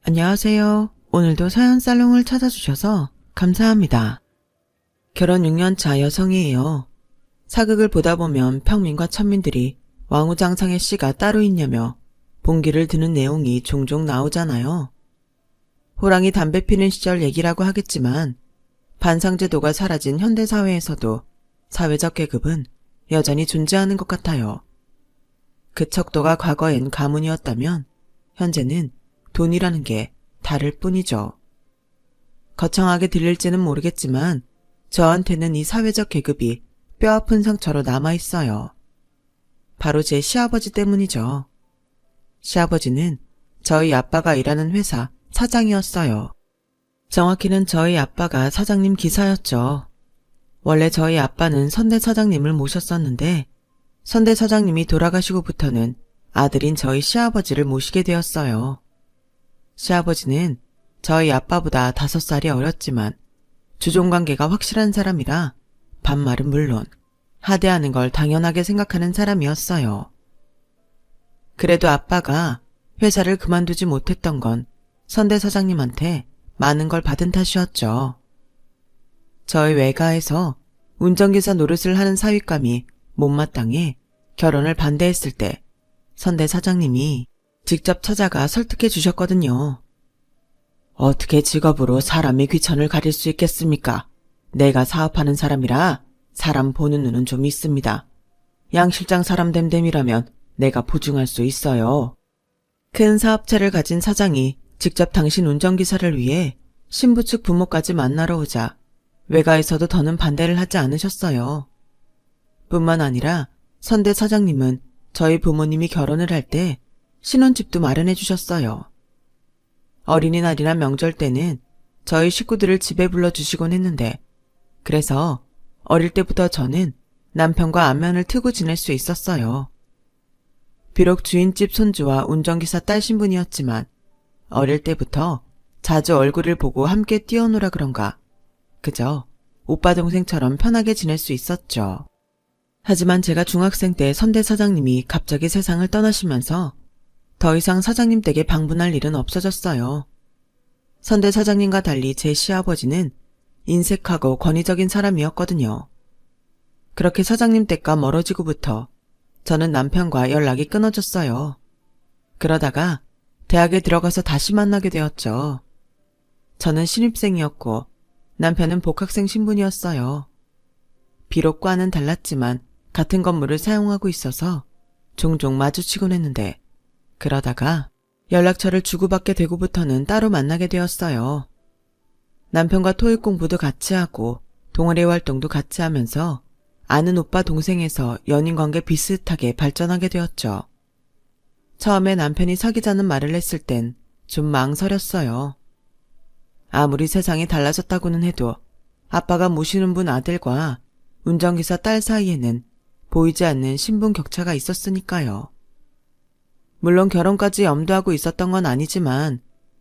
안녕하세요. 오늘도 사연 살롱을 찾아주셔서 감사합니다. 결혼 6년차 여성이에요. 사극을 보다 보면 평민과 천민들이 왕우장상의 씨가 따로 있냐며 봉기를 드는 내용이 종종 나오잖아요. 호랑이 담배 피는 시절 얘기라고 하겠지만 반상제도가 사라진 현대사회에서도 사회적 계급은 여전히 존재하는 것 같아요. 그 척도가 과거엔 가문이었다면 현재는 돈이라는 게 다를 뿐이죠. 거창하게 들릴지는 모르겠지만 저한테는 이 사회적 계급이 뼈아픈 상처로 남아있어요. 바로 제 시아버지 때문이죠. 시아버지는 저희 아빠가 일하는 회사 사장이었어요. 정확히는 저희 아빠가 사장님 기사였죠. 원래 저희 아빠는 선대 사장님을 모셨었는데 선대 사장님이 돌아가시고부터는 아들인 저희 시아버지를 모시게 되었어요. 시아버지는 저희 아빠보다 5살이 어렸지만 주종관계가 확실한 사람이라 반말은 물론 하대하는 걸 당연하게 생각하는 사람이었어요. 그래도 아빠가 회사를 그만두지 못했던 건 선대 사장님한테 많은 걸 받은 탓이었죠. 저희 외가에서 운전기사 노릇을 하는 사윗감이 못마땅해 결혼을 반대했을 때 선대 사장님이 직접 찾아가 설득해 주셨거든요. 어떻게 직업으로 사람의 귀천을 가릴 수 있겠습니까? 내가 사업하는 사람이라 사람 보는 눈은 좀 있습니다. 양 실장 사람 됨됨이라면 내가 보증할 수 있어요. 큰 사업체를 가진 사장이 직접 당신 운전기사를 위해 신부 측 부모까지 만나러 오자 외가에서도 더는 반대를 하지 않으셨어요. 뿐만 아니라 선대 사장님은 저희 부모님이 결혼을 할 때 신혼집도 마련해 주셨어요. 어린이날이나 명절 때는 저희 식구들을 집에 불러주시곤 했는데 그래서 어릴 때부터 저는 남편과 안면을 트고 지낼 수 있었어요. 비록 주인집 손주와 운전기사 딸 신분이었지만 어릴 때부터 자주 얼굴을 보고 함께 뛰어노라 그런가 그저 오빠 동생처럼 편하게 지낼 수 있었죠. 하지만 제가 중학생 때 선대 사장님이 갑자기 세상을 떠나시면서 더 이상 사장님 댁에 방문할 일은 없어졌어요. 선대 사장님과 달리 제 시아버지는 인색하고 권위적인 사람이었거든요. 그렇게 사장님 댁과 멀어지고부터 저는 남편과 연락이 끊어졌어요. 그러다가 대학에 들어가서 다시 만나게 되었죠. 저는 신입생이었고 남편은 복학생 신분이었어요. 비록 과는 달랐지만 같은 건물을 사용하고 있어서 종종 마주치곤 했는데 그러다가 연락처를 주고받게 되고부터는 따로 만나게 되었어요. 남편과 토익 공부도 같이 하고 동아리 활동도 같이 하면서 아는 오빠 동생에서 연인관계 비슷하게 발전하게 되었죠. 처음에 남편이 사귀자는 말을 했을 땐 좀 망설였어요. 아무리 세상이 달라졌다고는 해도 아빠가 모시는 분 아들과 운전기사 딸 사이에는 보이지 않는 신분 격차가 있었으니까요. 물론 결혼까지 염두하고 있었던 건 아니지만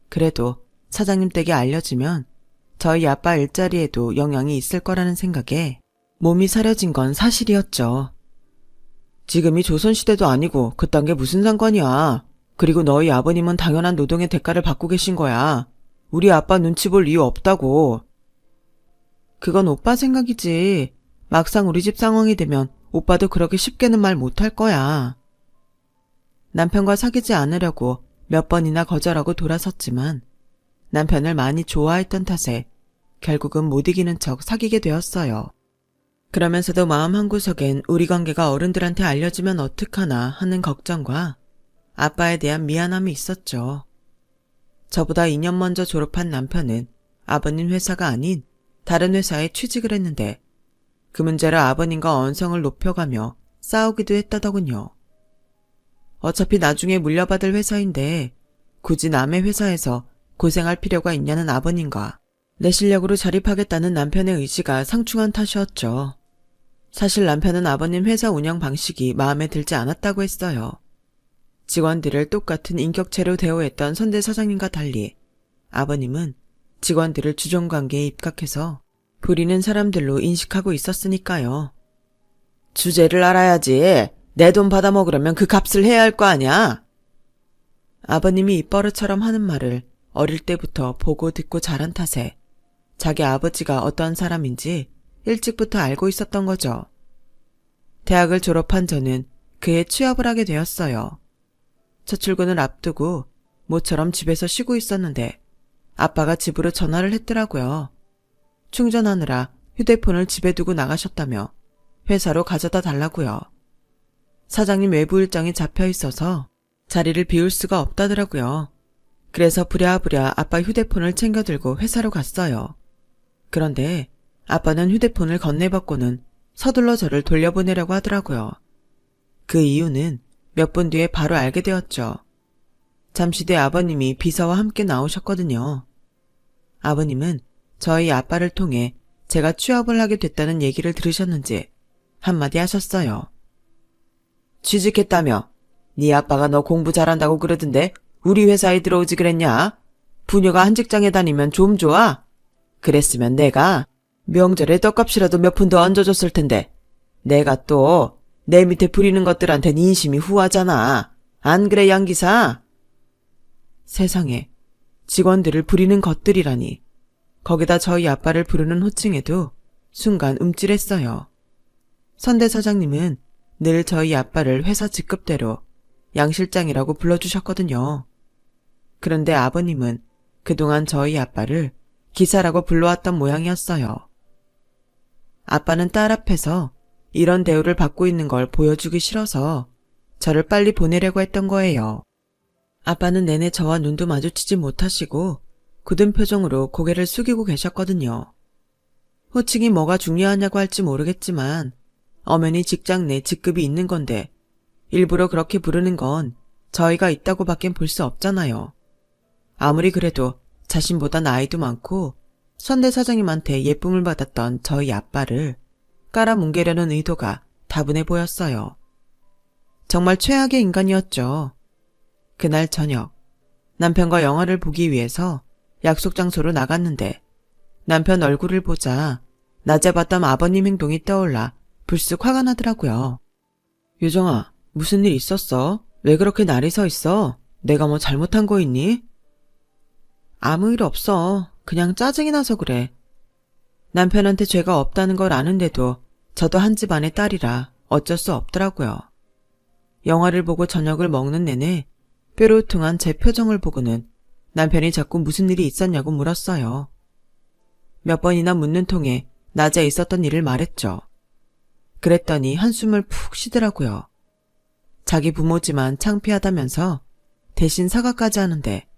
그래도 사장님 댁에 알려지면 저희 아빠 일자리에도 영향이 있을 거라는 생각에 몸이 사려진 건 사실이었죠. 지금이 조선시대도 아니고 그딴 게 무슨 상관이야. 그리고 너희 아버님은 당연한 노동의 대가를 받고 계신 거야. 우리 아빠 눈치 볼 이유 없다고. 그건 오빠 생각이지. 막상 우리 집 상황이 되면 오빠도 그렇게 쉽게는 말 못할 거야. 남편과 사귀지 않으려고 몇 번이나 거절하고 돌아섰지만 남편을 많이 좋아했던 탓에 결국은 못 이기는 척 사귀게 되었어요. 그러면서도 마음 한구석엔 우리 관계가 어른들한테 알려지면 어떡하나 하는 걱정과 아빠에 대한 미안함이 있었죠. 저보다 2년 먼저 졸업한 남편은 아버님 회사가 아닌 다른 회사에 취직을 했는데 그 문제로 아버님과 언성을 높여가며 싸우기도 했다더군요. 어차피 나중에 물려받을 회사인데 굳이 남의 회사에서 고생할 필요가 있냐는 아버님과 내 실력으로 자립하겠다는 남편의 의지가 상충한 탓이었죠. 사실 남편은 아버님 회사 운영 방식이 마음에 들지 않았다고 했어요. 직원들을 똑같은 인격체로 대우했던 선대 사장님과 달리 아버님은 직원들을 주종관계에 입각해서 부리는 사람들로 인식하고 있었으니까요. 주제를 알아야지. 내 돈 받아먹으려면 그 값을 해야 할 거 아냐? 아버님이 입버릇처럼 하는 말을 어릴 때부터 보고 듣고 자란 탓에 자기 아버지가 어떤 사람인지 일찍부터 알고 있었던 거죠. 대학을 졸업한 저는 그해 취업을 하게 되었어요. 첫 출근을 앞두고 모처럼 집에서 쉬고 있었는데 아빠가 집으로 전화를 했더라고요. 충전하느라 휴대폰을 집에 두고 나가셨다며 회사로 가져다 달라고요. 사장님 외부 일정이 잡혀 있어서 자리를 비울 수가 없다더라고요. 그래서 부랴부랴 아빠 휴대폰을 챙겨 들고 회사로 갔어요. 그런데 아빠는 휴대폰을 건네받고는 서둘러 저를 돌려보내려고 하더라고요. 그 이유는 몇 분 뒤에 바로 알게 되었죠. 잠시 뒤 아버님이 비서와 함께 나오셨거든요. 아버님은 저희 아빠를 통해 제가 취업을 하게 됐다는 얘기를 들으셨는지 한마디 하셨어요. 취직했다며? 네 아빠가 너 공부 잘한다고 그러던데 우리 회사에 들어오지 그랬냐? 부녀가 한 직장에 다니면 좀 좋아? 그랬으면 내가 명절에 떡값이라도 몇 푼 더 얹어줬을 텐데 내가 또 내 밑에 부리는 것들한텐 인심이 후하잖아. 안 그래 양 기사? 세상에 직원들을 부리는 것들이라니. 거기다 저희 아빠를 부르는 호칭에도 순간 움찔했어요. 선대 사장님은 늘 저희 아빠를 회사 직급대로 양 실장이라고 불러주셨거든요. 그런데 아버님은 그동안 저희 아빠를 기사라고 불러왔던 모양이었어요. 아빠는 딸 앞에서 이런 대우를 받고 있는 걸 보여주기 싫어서 저를 빨리 보내려고 했던 거예요. 아빠는 내내 저와 눈도 마주치지 못하시고 굳은 표정으로 고개를 숙이고 계셨거든요. 호칭이 뭐가 중요하냐고 할지 모르겠지만 엄연히 직장 내 직급이 있는 건데 일부러 그렇게 부르는 건 저희가 있다고 밖엔 볼 수 없잖아요. 아무리 그래도 자신보다 나이도 많고 선대 사장님한테 예쁨을 받았던 저희 아빠를 깔아뭉개려는 의도가 다분해 보였어요. 정말 최악의 인간이었죠. 그날 저녁 남편과 영화를 보기 위해서 약속 장소로 나갔는데 남편 얼굴을 보자 낮에 봤던 아버님 행동이 떠올라 불쑥 화가 나더라고요. 유정아, 무슨 일 있었어? 왜 그렇게 날이 서 있어? 내가 뭐 잘못한 거 있니? 아무 일 없어. 그냥 짜증이 나서 그래. 남편한테 죄가 없다는 걸 아는데도 저도 한 집안의 딸이라 어쩔 수 없더라고요. 영화를 보고 저녁을 먹는 내내 뾰루퉁한 제 표정을 보고는 남편이 자꾸 무슨 일이 있었냐고 물었어요. 몇 번이나 묻는 통에 낮에 있었던 일을 말했죠. 그랬더니 한숨을 푹 쉬더라고요. 자기 부모지만 창피하다면서 대신 사과까지 하는데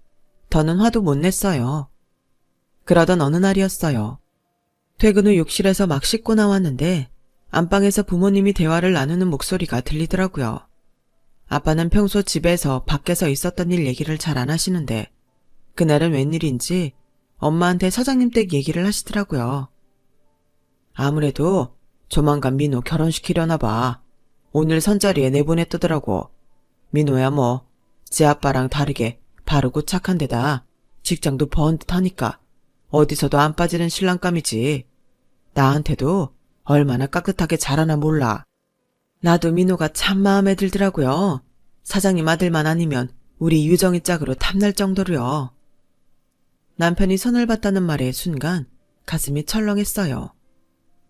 더는 화도 못 냈어요. 그러던 어느 날이었어요. 퇴근 후 욕실에서 막 씻고 나왔는데 안방에서 부모님이 대화를 나누는 목소리가 들리더라고요. 아빠는 평소 집에서 밖에서 있었던 일 얘기를 잘 안 하시는데 그날은 웬일인지 엄마한테 사장님 댁 얘기를 하시더라고요. 아무래도 조만간 민호 결혼시키려나 봐. 오늘 선자리에 내보냈더라고. 민호야 뭐 지 아빠랑 다르게 바르고 착한 데다 직장도 번듯하니까 어디서도 안 빠지는 신랑감이지. 나한테도 얼마나 깍듯하게 잘하나 몰라. 나도 민호가 참 마음에 들더라고요. 사장님 아들만 아니면 우리 유정이 짝으로 탐날 정도로요. 남편이 손을 봤다는 말에 순간 가슴이 철렁했어요.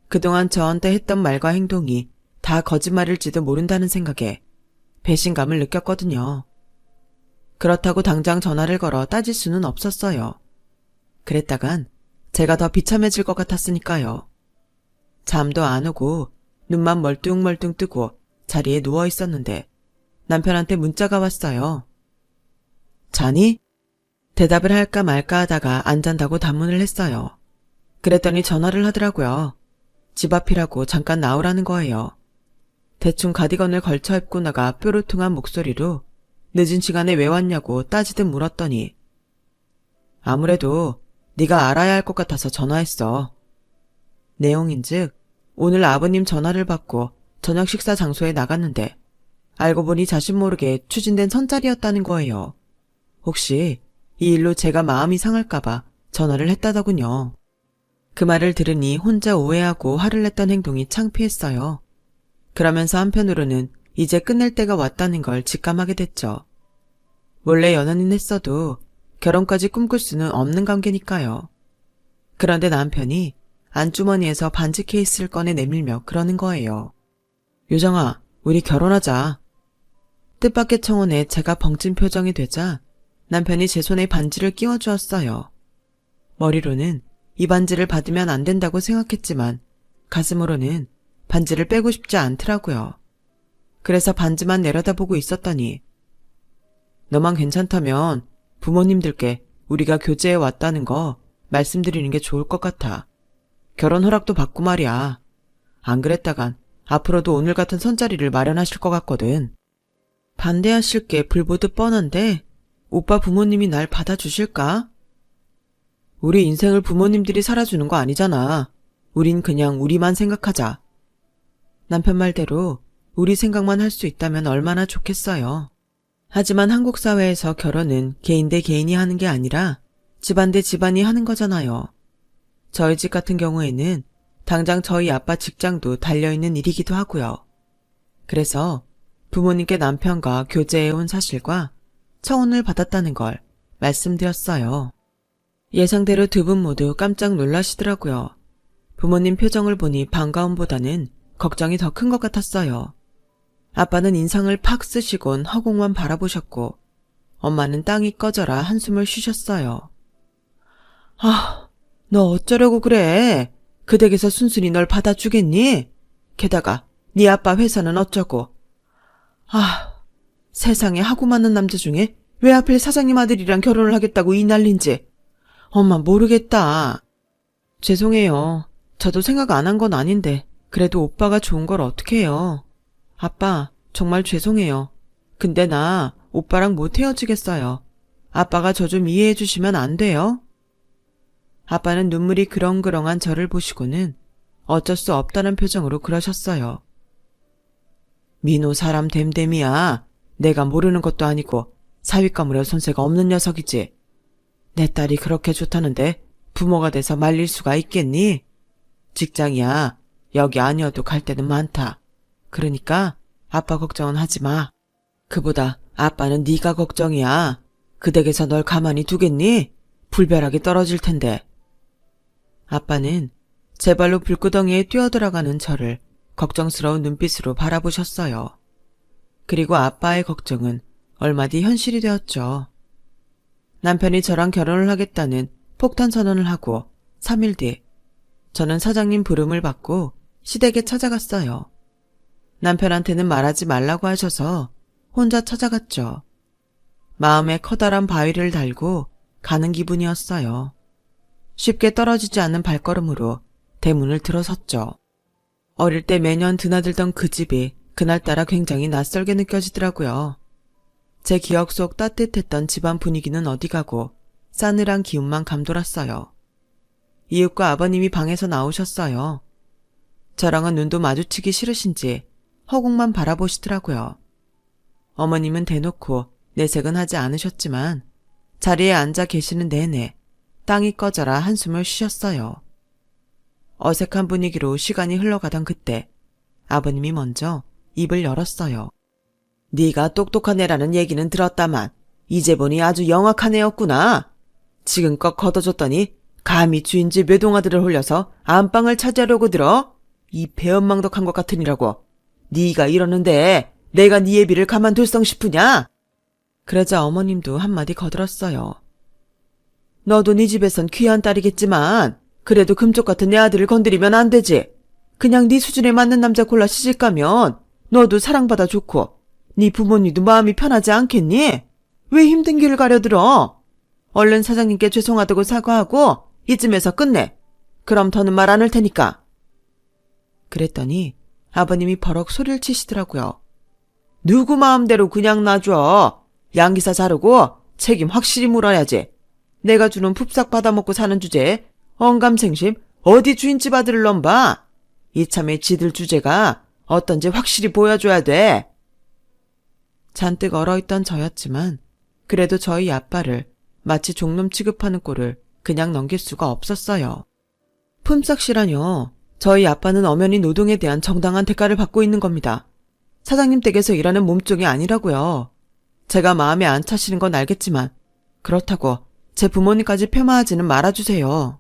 그동안 저한테 했던 말과 행동이 다 거짓말일지도 모른다는 생각에 배신감을 느꼈거든요. 그렇다고 당장 전화를 걸어 따질 수는 없었어요. 그랬다간 제가 더 비참해질 것 같았으니까요. 잠도 안 오고 눈만 멀뚱멀뚱 뜨고 자리에 누워 있었는데 남편한테 문자가 왔어요. 자니? 대답을 할까 말까 하다가 안 잔다고 단문을 했어요. 그랬더니 전화를 하더라고요. 집 앞이라고 잠깐 나오라는 거예요. 대충 가디건을 걸쳐 입고 나가 뾰루퉁한 목소리로 늦은 시간에 왜 왔냐고 따지듯 물었더니 아무래도 네가 알아야 할 것 같아서 전화했어. 내용인즉 오늘 아버님 전화를 받고 저녁 식사 장소에 나갔는데 알고 보니 자신 모르게 추진된 선자리였다는 거예요. 혹시 이 일로 제가 마음이 상할까봐 전화를 했다더군요. 그 말을 들으니 혼자 오해하고 화를 냈던 행동이 창피했어요. 그러면서 한편으로는 이제 끝낼 때가 왔다는 걸 직감하게 됐죠. 원래 연애는 했어도 결혼까지 꿈꿀 수는 없는 관계니까요. 그런데 남편이 안주머니에서 반지 케이스를 꺼내 내밀며 그러는 거예요. 요정아, 우리 결혼하자. 뜻밖의 청혼에 제가 벙찐 표정이 되자 남편이 제 손에 반지를 끼워주었어요. 머리로는 이 반지를 받으면 안 된다고 생각했지만 가슴으로는 반지를 빼고 싶지 않더라고요. 그래서 반지만 내려다보고 있었더니 너만 괜찮다면 부모님들께 우리가 교제해 왔다는 거 말씀드리는 게 좋을 것 같아. 결혼 허락도 받고 말이야. 안 그랬다간 앞으로도 오늘 같은 선자리를 마련하실 것 같거든. 반대하실 게 불보듯 뻔한데 오빠 부모님이 날 받아주실까? 우리 인생을 부모님들이 살아주는 거 아니잖아. 우린 그냥 우리만 생각하자. 남편 말대로 우리 생각만 할 수 있다면 얼마나 좋겠어요. 하지만 한국 사회에서 결혼은 개인 대 개인이 하는 게 아니라 집안 대 집안이 하는 거잖아요. 저희 집 같은 경우에는 당장 저희 아빠 직장도 달려있는 일이기도 하고요. 그래서 부모님께 남편과 교제해온 사실과 청혼을 받았다는 걸 말씀드렸어요. 예상대로 두 분 모두 깜짝 놀라시더라고요. 부모님 표정을 보니 반가움보다는 걱정이 더 큰 것 같았어요. 아빠는 인상을 팍 쓰시곤 허공만 바라보셨고 엄마는 땅이 꺼져라 한숨을 쉬셨어요. 아, 너 어쩌려고 그래? 그 댁에서 순순히 널 받아주겠니? 게다가 네 아빠 회사는 어쩌고. 아, 세상에 하고 많은 남자 중에 왜 하필 사장님 아들이랑 결혼을 하겠다고 이 난린지. 엄마 모르겠다. 죄송해요. 저도 생각 안 한 건 아닌데 그래도 오빠가 좋은 걸 어떻게 해요. 아빠 정말 죄송해요. 근데 나 오빠랑 못 헤어지겠어요. 아빠가 저 좀 이해해 주시면 안 돼요? 아빠는 눈물이 그렁그렁한 저를 보시고는 어쩔 수 없다는 표정으로 그러셨어요. 민호 사람 됨됨이야. 내가 모르는 것도 아니고 사윗감으로 손색 없는 녀석이지. 내 딸이 그렇게 좋다는데 부모가 돼서 말릴 수가 있겠니? 직장이야. 여기 아니어도 갈 데는 많다. 그러니까 아빠 걱정은 하지 마. 그보다 아빠는 네가 걱정이야. 그 댁에서 널 가만히 두겠니? 불벼락이 떨어질 텐데. 아빠는 제 발로 불구덩이에 뛰어들어가는 저를 걱정스러운 눈빛으로 바라보셨어요. 그리고 아빠의 걱정은 얼마 뒤 현실이 되었죠. 남편이 저랑 결혼을 하겠다는 폭탄 선언을 하고 3일 뒤 저는 사장님 부름을 받고 시댁에 찾아갔어요. 남편한테는 말하지 말라고 하셔서 혼자 찾아갔죠. 마음에 커다란 바위를 달고 가는 기분이었어요. 쉽게 떨어지지 않는 발걸음으로 대문을 들어섰죠. 어릴 때 매년 드나들던 그 집이 그날따라 굉장히 낯설게 느껴지더라고요. 제 기억 속 따뜻했던 집안 분위기는 어디 가고 싸늘한 기운만 감돌았어요. 이웃과 아버님이 방에서 나오셨어요. 저랑은 눈도 마주치기 싫으신지 허공만 바라보시더라고요. 어머님은 대놓고 내색은 하지 않으셨지만 자리에 앉아 계시는 내내 땅이 꺼져라 한숨을 쉬셨어요. 어색한 분위기로 시간이 흘러가던 그때 아버님이 먼저 입을 열었어요. 네가 똑똑한 애라는 얘기는 들었다만 이제 보니 아주 영악한 애였구나. 지금껏 걷어줬더니 감히 주인집 외동아들을 홀려서 안방을 차지하려고 들어? 이 배은망덕한 것 같으니라고. 네가 이러는데 내가 네 애비를 가만둘 성 싶으냐? 그러자 어머님도 한마디 거들었어요. 너도 네 집에선 귀한 딸이겠지만 그래도 금쪽 같은 내 아들을 건드리면 안 되지. 그냥 네 수준에 맞는 남자 골라 시집가면 너도 사랑받아 좋고 네 부모님도 마음이 편하지 않겠니? 왜 힘든 길을 가려들어? 얼른 사장님께 죄송하다고 사과하고 이쯤에서 끝내. 그럼 더는 말 안 할 테니까. 그랬더니 아버님이 버럭 소리를 치시더라고요. 누구 마음대로 그냥 놔줘. 양기사 자르고 책임 확실히 물어야지. 내가 주는 푹삭 받아먹고 사는 주제에 언감생심 어디 주인집 아들을 넘봐. 이참에 지들 주제가 어떤지 확실히 보여줘야 돼. 잔뜩 얼어있던 저였지만 그래도 저희 아빠를 마치 종놈 취급하는 꼴을 그냥 넘길 수가 없었어요. 품삯이라뇨. 저희 아빠는 엄연히 노동에 대한 정당한 대가를 받고 있는 겁니다. 사장님 댁에서 일하는 몸종이 아니라고요. 제가 마음에 안 차시는 건 알겠지만 그렇다고 제 부모님까지 폄하하지는 말아주세요.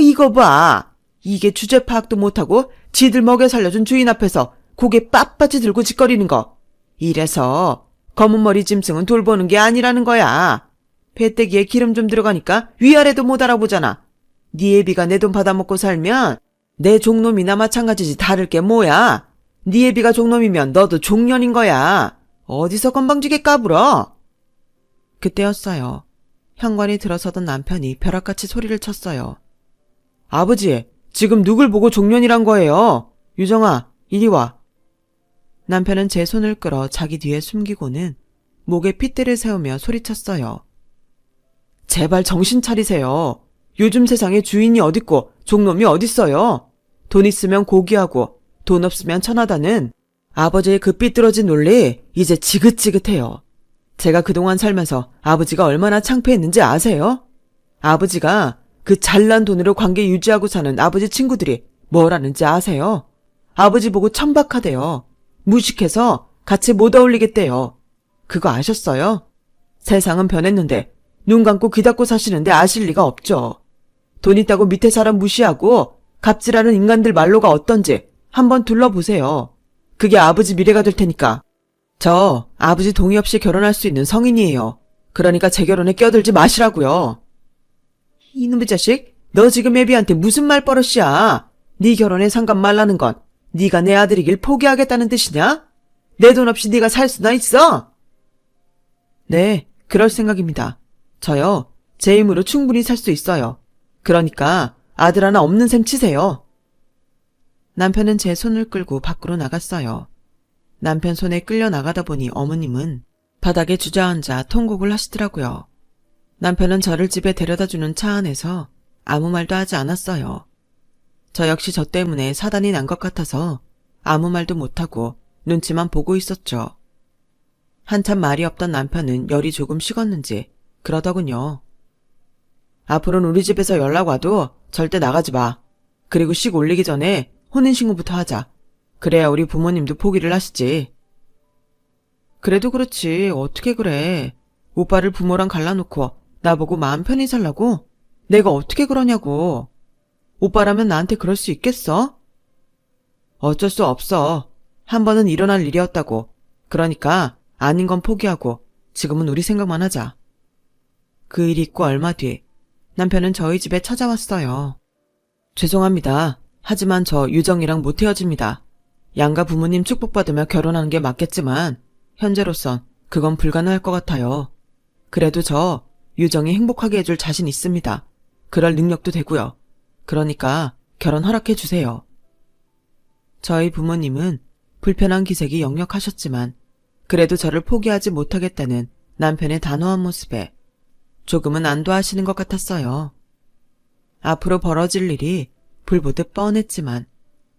이거 봐. 이게 주제 파악도 못하고 지들 먹여 살려준 주인 앞에서 고개 빳빳이 들고 짓거리는 거. 이래서 검은 머리 짐승은 돌보는 게 아니라는 거야. 배때기에 기름 좀 들어가니까 위아래도 못 알아보잖아. 네 애비가 내 돈 받아먹고 살면 내 종놈이나 마찬가지지 다를 게 뭐야. 네 애비가 종놈이면 너도 종년인 거야. 어디서 건방지게 까불어. 그때였어요. 현관이 들어서던 남편이 벼락같이 소리를 쳤어요. 아버지, 지금 누굴 보고 종년이란 거예요? 유정아, 이리 와. 남편은 제 손을 끌어 자기 뒤에 숨기고는 목에 핏대를 세우며 소리쳤어요. 제발 정신 차리세요. 요즘 세상에 주인이 어딨고 종놈이 어딨어요. 돈 있으면 고귀하고 돈 없으면 천하다는 아버지의 그 삐뚤어진 논리 이제 지긋지긋해요. 제가 그동안 살면서 아버지가 얼마나 창피했는지 아세요? 아버지가 그 잘난 돈으로 관계 유지하고 사는 아버지 친구들이 뭐라는지 아세요? 아버지 보고 천박하대요. 무식해서 같이 못 어울리겠대요. 그거 아셨어요? 세상은 변했는데 눈 감고 귀 닫고 사시는데 아실 리가 없죠. 돈 있다고 밑에 사람 무시하고 갑질하는 인간들 말로가 어떤지 한번 둘러보세요. 그게 아버지 미래가 될 테니까. 저 아버지 동의 없이 결혼할 수 있는 성인이에요. 그러니까 제 결혼에 껴들지 마시라고요. 이놈의 자식, 너 지금 애비한테 무슨 말버릇이야. 네 결혼에 상관 말라는 건 네가 내 아들이길 포기하겠다는 뜻이냐? 내 돈 없이 네가 살 수나 있어? 네, 그럴 생각입니다. 저요, 제 힘으로 충분히 살 수 있어요. 그러니까 아들 하나 없는 셈 치세요. 남편은 제 손을 끌고 밖으로 나갔어요. 남편 손에 끌려 나가다 보니 어머님은 바닥에 주저앉아 통곡을 하시더라고요. 남편은 저를 집에 데려다주는 차 안에서 아무 말도 하지 않았어요. 저 역시 저 때문에 사단이 난 것 같아서 아무 말도 못하고 눈치만 보고 있었죠. 한참 말이 없던 남편은 열이 조금 식었는지 그러더군요. 앞으로는 우리 집에서 연락 와도 절대 나가지 마. 그리고 씩 올리기 전에 혼인신고부터 하자. 그래야 우리 부모님도 포기를 하시지. 그래도 그렇지 어떻게 그래. 오빠를 부모랑 갈라놓고 나보고 마음 편히 살라고? 내가 어떻게 그러냐고. 오빠라면 나한테 그럴 수 있겠어? 어쩔 수 없어. 한 번은 일어날 일이었다고. 그러니까 아닌 건 포기하고 지금은 우리 생각만 하자. 그 일이 있고 얼마 뒤 남편은 저희 집에 찾아왔어요. 죄송합니다. 하지만 저 유정이랑 못 헤어집니다. 양가 부모님 축복받으며 결혼하는 게 맞겠지만 현재로선 그건 불가능할 것 같아요. 그래도 저 유정이 행복하게 해줄 자신 있습니다. 그럴 능력도 되고요. 그러니까 결혼 허락해 주세요. 저희 부모님은 불편한 기색이 역력하셨지만 그래도 저를 포기하지 못하겠다는 남편의 단호한 모습에 조금은 안도하시는 것 같았어요. 앞으로 벌어질 일이 불보듯 뻔했지만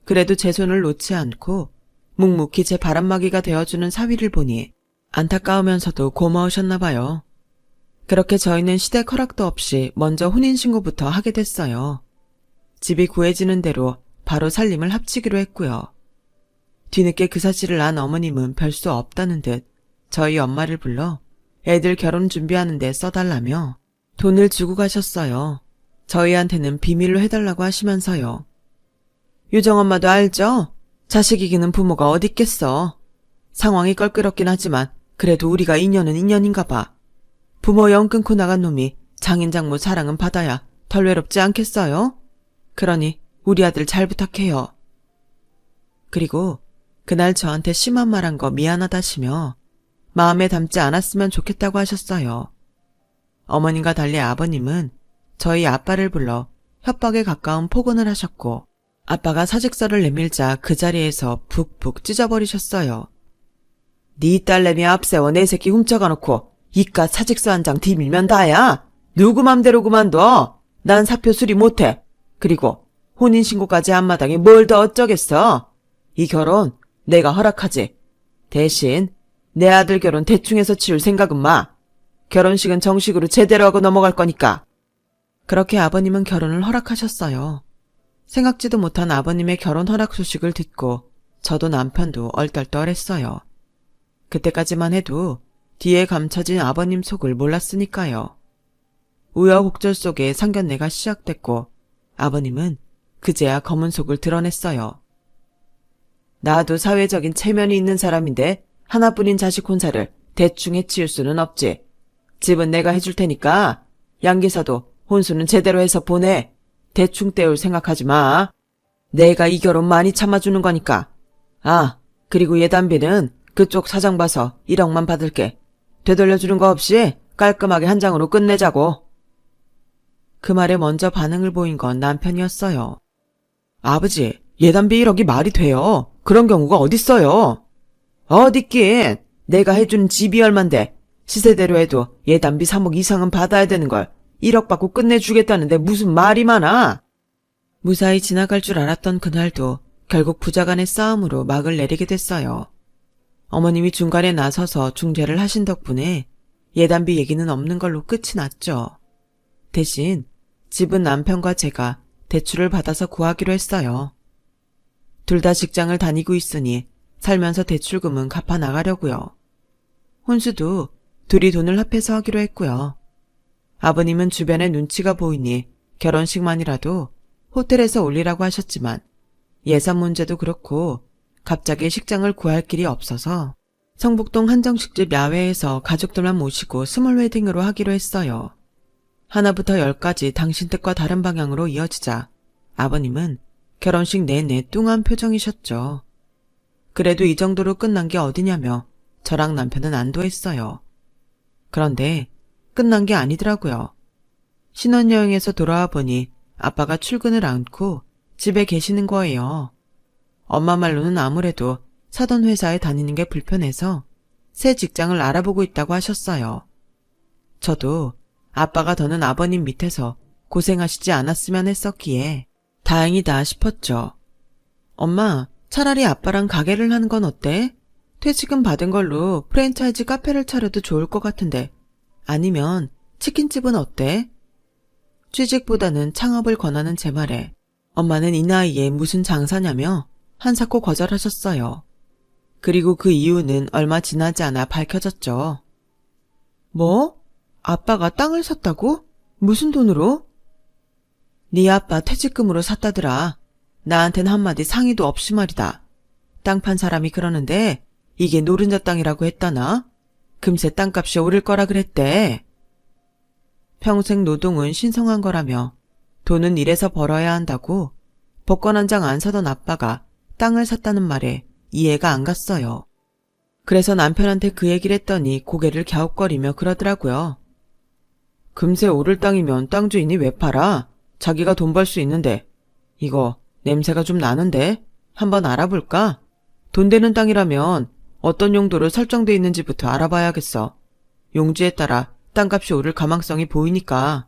그래도 제 손을 놓지 않고 묵묵히 제 바람막이가 되어주는 사위를 보니 안타까우면서도 고마우셨나 봐요. 그렇게 저희는 시댁 허락도 없이 먼저 혼인신고부터 하게 됐어요. 집이 구해지는 대로 바로 살림을 합치기로 했고요. 뒤늦게 그 사실을 안 어머님은 별 수 없다는 듯 저희 엄마를 불러 애들 결혼 준비하는 데 써달라며 돈을 주고 가셨어요. 저희한테는 비밀로 해달라고 하시면서요. 유정엄마도 알죠? 자식 이기는 부모가 어딨겠어. 상황이 껄끄럽긴 하지만 그래도 우리가 인연은 인연인가 봐. 부모 영 끊고 나간 놈이 장인 장모 사랑은 받아야 덜 외롭지 않겠어요? 그러니 우리 아들 잘 부탁해요. 그리고 그날 저한테 심한 말 한 거 미안하다시며 마음에 담지 않았으면 좋겠다고 하셨어요. 어머님과 달리 아버님은 저희 아빠를 불러 협박에 가까운 폭언을 하셨고 아빠가 사직서를 내밀자 그 자리에서 푹푹 찢어버리셨어요. 네 딸내미 앞세워 내 새끼 훔쳐가 놓고 이깟 사직서 한 장 뒤밀면 다야. 누구 맘대로 그만둬. 난 사표 수리 못해. 그리고 혼인신고까지 한 마당에 뭘 더 어쩌겠어. 이 결혼 내가 허락하지. 대신 내 아들 결혼 대충 해서 치울 생각은 마. 결혼식은 정식으로 제대로 하고 넘어갈 거니까. 그렇게 아버님은 결혼을 허락하셨어요. 생각지도 못한 아버님의 결혼 허락 소식을 듣고 저도 남편도 얼떨떨했어요. 그때까지만 해도 뒤에 감춰진 아버님 속을 몰랐으니까요. 우여곡절 속에 상견례가 시작됐고 아버님은 그제야 검은 속을 드러냈어요. 나도 사회적인 체면이 있는 사람인데 하나뿐인 자식 혼사를 대충 해치울 수는 없지. 집은 내가 해줄 테니까 양기사도 혼수는 제대로 해서 보내. 대충 때울 생각하지 마. 내가 이 결혼 많이 참아주는 거니까. 아, 그리고 예단비는 그쪽 사장 봐서 1억만 받을게. 되돌려주는 거 없이 깔끔하게 한 장으로 끝내자고. 그 말에 먼저 반응을 보인 건 남편이었어요. 아버지, 예단비 1억이 말이 돼요. 그런 경우가 어딨어요. 어딨긴. 내가 해준 집이 얼만데 시세대로 해도 예단비 3억 이상은 받아야 되는 걸 1억 받고 끝내주겠다는데 무슨 말이 많아. 무사히 지나갈 줄 알았던 그날도 결국 부자간의 싸움으로 막을 내리게 됐어요. 어머님이 중간에 나서서 중재를 하신 덕분에 예단비 얘기는 없는 걸로 끝이 났죠. 대신 집은 남편과 제가 대출을 받아서 구하기로 했어요. 둘 다 직장을 다니고 있으니 살면서 대출금은 갚아 나가려고요. 혼수도 둘이 돈을 합해서 하기로 했고요. 아버님은 주변에 눈치가 보이니 결혼식만이라도 호텔에서 올리라고 하셨지만 예산 문제도 그렇고 갑자기 식장을 구할 길이 없어서 성북동 한정식집 야외에서 가족들만 모시고 스몰 웨딩으로 하기로 했어요. 하나부터 10까지 당신 뜻과 다른 방향으로 이어지자 아버님은 결혼식 내내 뚱한 표정이셨죠. 그래도 이 정도로 끝난 게 어디냐며 저랑 남편은 안도했어요. 그런데 끝난 게 아니더라고요. 신혼여행에서 돌아와 보니 아빠가 출근을 않고 집에 계시는 거예요. 엄마 말로는 아무래도 사돈 회사에 다니는 게 불편해서 새 직장을 알아보고 있다고 하셨어요. 저도 아빠가 더는 아버님 밑에서 고생하시지 않았으면 했었기에 다행이다 싶었죠. 엄마, 차라리 아빠랑 가게를 하는 건 어때? 퇴직금 받은 걸로 프랜차이즈 카페를 차려도 좋을 것 같은데. 아니면 치킨집은 어때? 취직보다는 창업을 권하는 제 말에 엄마는 이 나이에 무슨 장사냐며 한사코 거절하셨어요. 그리고 그 이유는 얼마 지나지 않아 밝혀졌죠. 뭐? 아빠가 땅을 샀다고? 무슨 돈으로? 네 아빠 퇴직금으로 샀다더라. 나한텐 한마디 상의도 없이 말이다. 땅 판 사람이 그러는데 이게 노른자 땅이라고 했다나? 금세 땅값이 오를 거라 그랬대. 평생 노동은 신성한 거라며 돈은 일해서 벌어야 한다고 복권 한 장 안 사던 아빠가 땅을 샀다는 말에 이해가 안 갔어요. 그래서 남편한테 그 얘기를 했더니 고개를 갸웃거리며 그러더라고요. 금세 오를 땅이면 땅 주인이 왜 팔아? 자기가 돈 벌 수 있는데. 이거 냄새가 좀 나는데? 한번 알아볼까? 돈 되는 땅이라면 어떤 용도로 설정돼 있는지부터 알아봐야겠어. 용지에 따라 땅값이 오를 가망성이 보이니까.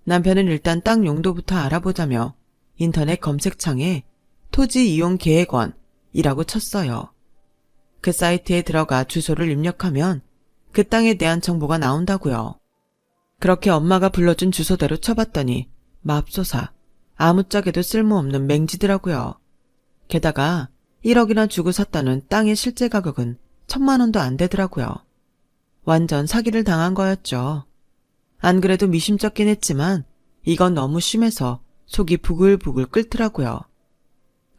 남편은 일단 땅 용도부터 알아보자며 인터넷 검색창에 토지이용계획원이라고 쳤어요. 그 사이트에 들어가 주소를 입력하면 그 땅에 대한 정보가 나온다고요. 그렇게 엄마가 불러준 주소대로 쳐봤더니 맙소사 아무짝에도 쓸모없는 맹지더라고요. 게다가 1억이나 주고 샀다는 땅의 실제 가격은 1,000만 원도 안 되더라고요. 완전 사기를 당한 거였죠. 안 그래도 미심쩍긴 했지만 이건 너무 심해서 속이 부글부글 끓더라고요.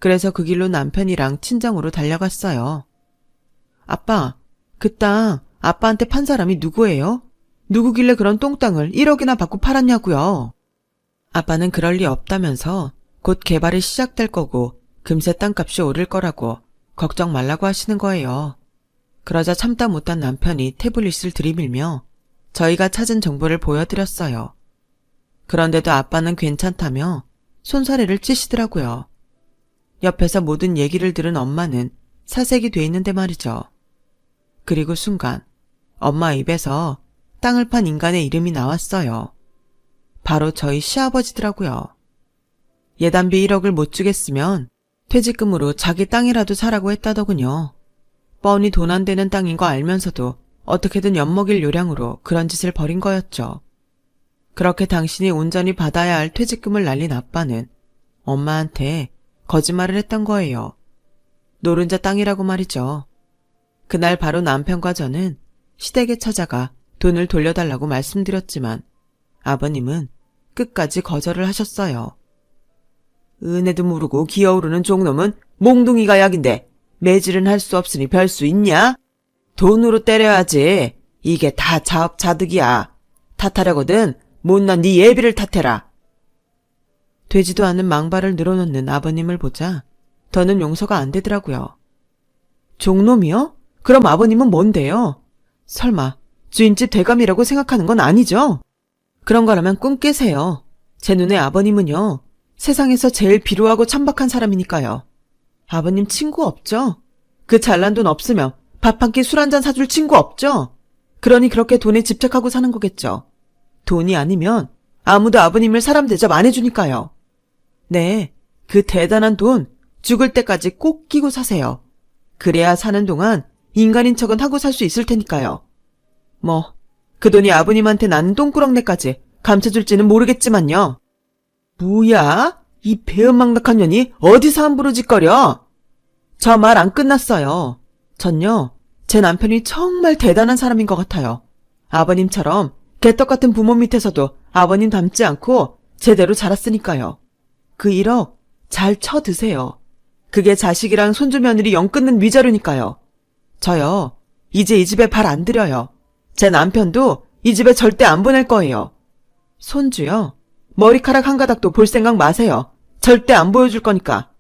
그래서 그 길로 남편이랑 친정으로 달려갔어요. 아빠, 그 땅 아빠한테 판 사람이 누구예요? 누구길래 그런 똥땅을 1억이나 받고 팔았냐고요. 아빠는 그럴 리 없다면서 곧 개발이 시작될 거고 금세 땅값이 오를 거라고 걱정 말라고 하시는 거예요. 그러자 참다 못한 남편이 태블릿을 들이밀며 저희가 찾은 정보를 보여드렸어요. 그런데도 아빠는 괜찮다며 손사래를 찌시더라고요. 옆에서 모든 얘기를 들은 엄마는 사색이 돼 있는데 말이죠. 그리고 순간 엄마 입에서 땅을 판 인간의 이름이 나왔어요. 바로 저희 시아버지더라고요. 예단비 1억을 못 주겠으면 퇴직금으로 자기 땅이라도 사라고 했다더군요. 뻔히 돈 안 되는 땅인 거 알면서도 어떻게든 엿먹일 요량으로 그런 짓을 벌인 거였죠. 그렇게 당신이 온전히 받아야 할 퇴직금을 날린 아빠는 엄마한테 거짓말을 했던 거예요. 노른자 땅이라고 말이죠. 그날 바로 남편과 저는 시댁에 찾아가 돈을 돌려달라고 말씀드렸지만 아버님은 끝까지 거절을 하셨어요. 은혜도 모르고 기어오르는 종놈은 몽둥이가 약인데 매질은 할 수 없으니 별 수 있냐? 돈으로 때려야지. 이게 다 자업자득이야. 탓하려거든 못난 네 예비를 탓해라. 되지도 않은 망발을 늘어놓는 아버님을 보자 더는 용서가 안 되더라고요. 종놈이요? 그럼 아버님은 뭔데요? 설마 주인집 대감이라고 생각하는 건 아니죠? 그런 거라면 꿈 깨세요. 제 눈에 아버님은요, 세상에서 제일 비루하고 천박한 사람이니까요. 아버님 친구 없죠? 그 잘난 돈 없으면 밥 한 끼 술 한 잔 사줄 친구 없죠? 그러니 그렇게 돈에 집착하고 사는 거겠죠. 돈이 아니면 아무도 아버님을 사람 대접 안 해주니까요. 네, 그 대단한 돈 죽을 때까지 꼭 끼고 사세요. 그래야 사는 동안 인간인 척은 하고 살 수 있을 테니까요. 뭐, 그 돈이 아버님한테 나는 똥꾸렁내까지 감춰줄지는 모르겠지만요. 뭐야? 이 배은망덕한 년이 어디서 함부로 짓거려? 저 말 안 끝났어요. 전요, 제 남편이 정말 대단한 사람인 것 같아요. 아버님처럼 개떡 같은 부모 밑에서도 아버님 닮지 않고 제대로 자랐으니까요. 그 1억 잘 쳐드세요. 그게 자식이랑 손주 며느리 영 끊는 위자료니까요. 저요, 이제 이 집에 발 안 들여요. 제 남편도 이 집에 절대 안 보낼 거예요. 손주요, 머리카락 한 가닥도 볼 생각 마세요. 절대 안 보여줄 거니까.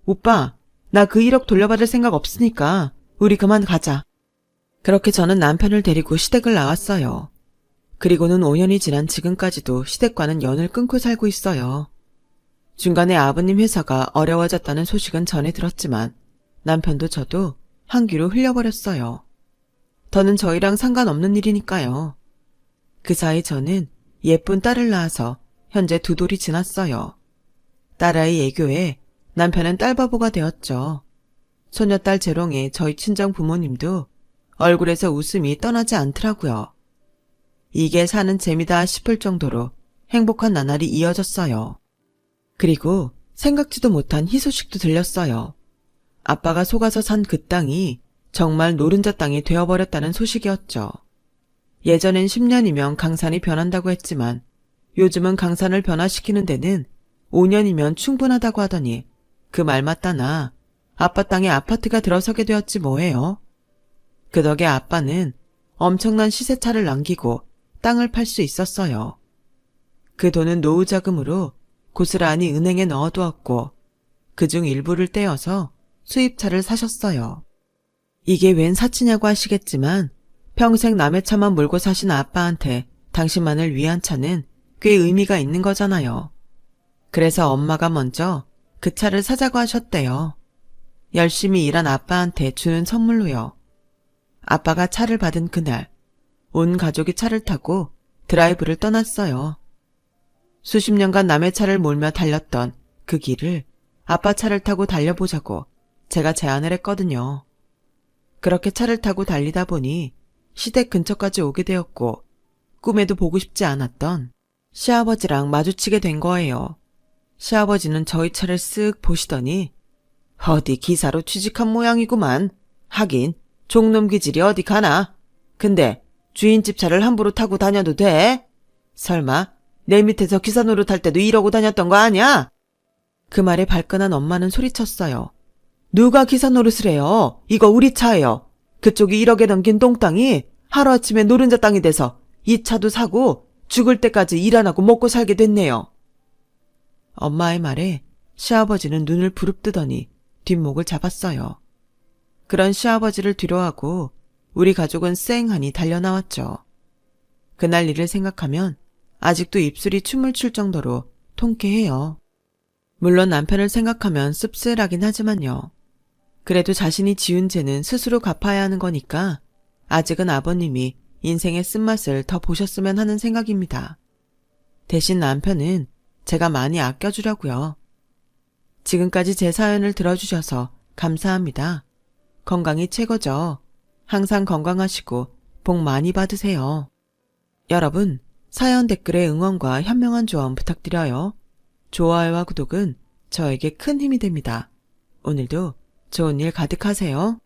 오빠, 나 그 1억 돌려받을 생각 없으니까 우리 그만 가자. 그렇게 저는 남편을 데리고 시댁을 나왔어요. 그리고는 5년이 지난 지금까지도 시댁과는 연을 끊고 살고 있어요. 중간에 아버님 회사가 어려워졌다는 소식은 전해 들었지만 남편도 저도 한 귀로 흘려버렸어요. 더는 저희랑 상관없는 일이니까요. 그 사이 저는 예쁜 딸을 낳아서 현재 2돌이 지났어요. 딸아이 애교에 남편은 딸바보가 되었죠. 소녀딸 재롱에 저희 친정 부모님도 얼굴에서 웃음이 떠나지 않더라고요. 이게 사는 재미다 싶을 정도로 행복한 나날이 이어졌어요. 그리고 생각지도 못한 희소식도 들렸어요. 아빠가 속아서 산 그 땅이 정말 노른자 땅이 되어버렸다는 소식이었죠. 예전엔 10년이면 강산이 변한다고 했지만 요즘은 강산을 변화시키는 데는 5년이면 충분하다고 하더니 그 말 맞다나 아빠 땅에 아파트가 들어서게 되었지 뭐예요. 그 덕에 아빠는 엄청난 시세차를 남기고 땅을 팔 수 있었어요. 그 돈은 노후자금으로 고스란히 은행에 넣어두었고 그중 일부를 떼어서 수입차를 사셨어요. 이게 웬 사치냐고 하시겠지만 평생 남의 차만 몰고 사신 아빠한테 당신만을 위한 차는 꽤 의미가 있는 거잖아요. 그래서 엄마가 먼저 그 차를 사자고 하셨대요. 열심히 일한 아빠한테 주는 선물로요. 아빠가 차를 받은 그날 온 가족이 차를 타고 드라이브를 떠났어요. 수십 년간 남의 차를 몰며 달렸던 그 길을 아빠 차를 타고 달려보자고 제가 제안을 했거든요. 그렇게 차를 타고 달리다 보니 시댁 근처까지 오게 되었고 꿈에도 보고 싶지 않았던 시아버지랑 마주치게 된 거예요. 시아버지는 저희 차를 쓱 보시더니 어디 기사로 취직한 모양이구만. 하긴 종놈 기질이 어디 가나. 근데 주인집 차를 함부로 타고 다녀도 돼? 설마 내 밑에서 기사 노릇할 때도 이러고 다녔던 거 아니야? 그 말에 발끈한 엄마는 소리쳤어요. 누가 기사 노릇을 해요? 이거 우리 차예요. 그쪽이 1억에 넘긴 똥땅이 하루아침에 노른자 땅이 돼서 이 차도 사고 죽을 때까지 일 안 하고 먹고 살게 됐네요. 엄마의 말에 시아버지는 눈을 부릅뜨더니 뒷목을 잡았어요. 그런 시아버지를 뒤로하고 우리 가족은 쌩하니 달려나왔죠. 그날 일을 생각하면 아직도 입술이 춤을 출 정도로 통쾌해요. 물론 남편을 생각하면 씁쓸하긴 하지만요. 그래도 자신이 지은 죄는 스스로 갚아야 하는 거니까 아직은 아버님이 인생의 쓴맛을 더 보셨으면 하는 생각입니다. 대신 남편은 제가 많이 아껴주려고요. 지금까지 제 사연을 들어주셔서 감사합니다. 건강이 최고죠. 항상 건강하시고 복 많이 받으세요. 여러분, 사연 댓글에 응원과 현명한 조언 부탁드려요. 좋아요와 구독은 저에게 큰 힘이 됩니다. 오늘도 좋은 일 가득하세요.